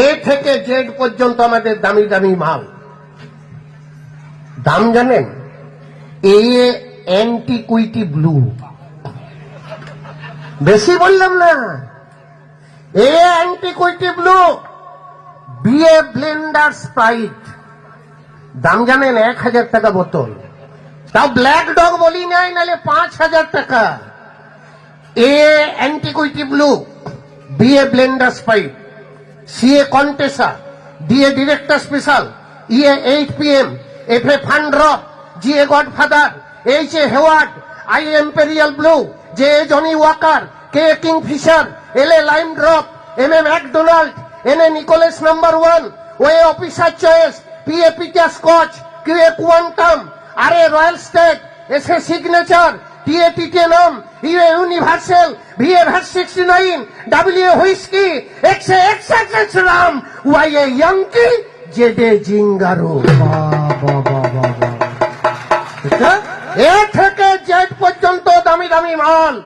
এ থেকে জেড পর্যন্ত আমাদের দামি দামি মাল। দাম জানেন? এ অ্যান্টিকুইটি ব্লু, বেশি বললাম না। এ অ্যান্টিকুইটি ব্লু, বিএ ব্লেন্ডার স্প্রাইট, দাম জানেন 1000 টাকা বোতল। তাও ব্ল্যাক ডগ বলি নাই, নাহলে 5000 টাকা। এ অ্যান্টিকুইটি ব্লু, বিএ ব্লেন্ডার স্প্রাইট, সিএ কন্টেসা, ডিএ ডিরেক্টর স্পেশাল, ইএ 8 PM, এফএ ফান ড্রপ, জিএ গডফাদার, এইচএ Hayward, I Imperial Blue, J Johnnie Walker, K Kingfisher, এলএ লাইম ড্রপ, এমএ ম্যাকডোনাল্ড, এনএ নিকোলাস নাম্বার 1, ওয়ে অফিসার চয়েস, পিএ পিটা স্কচ, কিউএ কোয়ান্টাম, আরএ রয়্যাল স্টেট, এসএ সিগনেচার, টিএ টিটেনাম, ইউএ ইউনিভার্সাল, ভিএ ভ্যাট 69, ডাব্লিউএ হুইস্কি, এক্সএ এক্সএক্স রাম, ওয়াইএ ইয়াঙ্কি, জেডে জিঙ্গারো। এ থেকে জেড পর্যন্ত দামি দামি মাল।